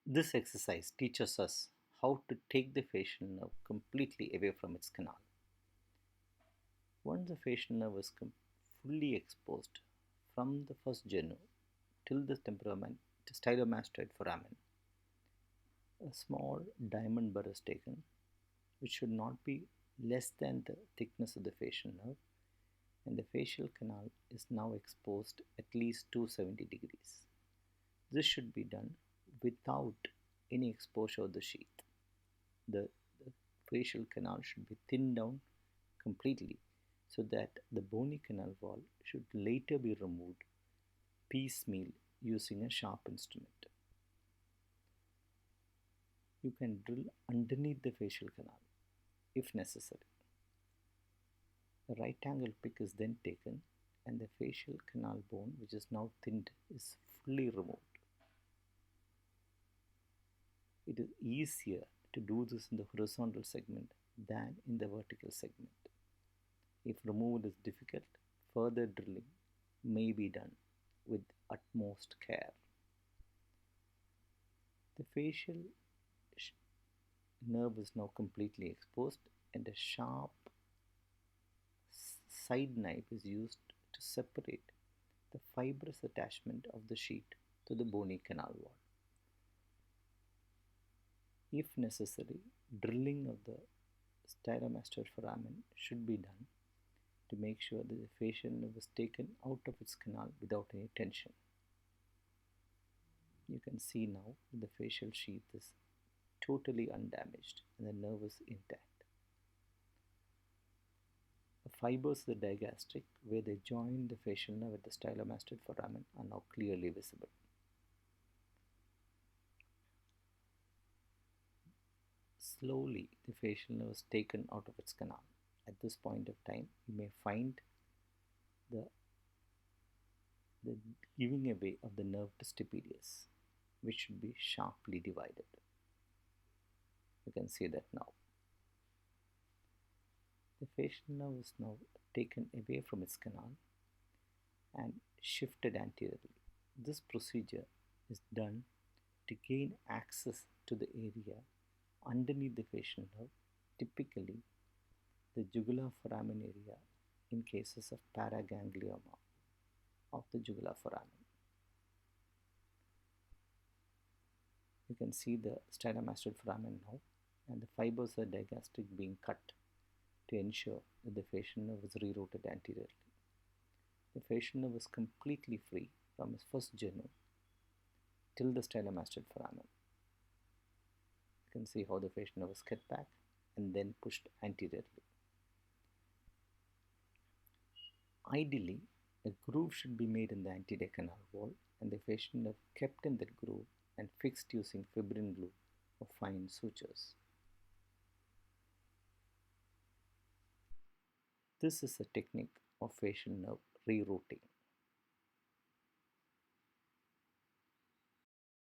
This exercise teaches us how to take the facial nerve completely away from its canal. Once the facial nerve is fully exposed from the first genu till the stylomastoid foramen, a small diamond burr is taken, which should not be less than the thickness of the facial nerve, and the facial canal is now exposed at least 270 degrees. This should be done without any exposure of the sheath. The facial canal should be thinned down completely so that the bony canal wall should later be removed piecemeal using a sharp instrument. You can drill underneath the facial canal if necessary. A right angle pick is then taken and the facial canal bone, which is now thinned, is fully removed. It is easier to do this in the horizontal segment than in the vertical segment. If removal is difficult, further drilling may be done with utmost care. The facial nerve is now completely exposed and a sharp side knife is used to separate the fibrous attachment of the sheet to the bony canal wall. If necessary, drilling of the stylomastoid foramen should be done to make sure that the facial nerve is taken out of its canal without any tension. You can see now that the facial sheath is totally undamaged and the nerve is intact. The fibers of the digastric where they join the facial nerve with the stylomastoid foramen are now clearly visible. Slowly, the facial nerve is taken out of its canal. At this point of time, you may find the giving away of the nerve to stapedius, which should be sharply divided. You can see that now. The facial nerve is now taken away from its canal and shifted anteriorly. This procedure is done to gain access to the area underneath the facial nerve, typically the jugular foramen area in cases of paraganglioma of the jugular foramen. You can see the stylomastoid foramen now and the fibers of the digastric being cut to ensure that the facial nerve is rerouted anteriorly. The facial nerve is completely free from its first genu till the stylomastoid foramen. You can see how the facial nerve is cut back and then pushed anteriorly. Ideally, a groove should be made in the anterior canal wall and the facial nerve kept in that groove and fixed using fibrin glue or fine sutures. This is a technique of facial nerve rerouting.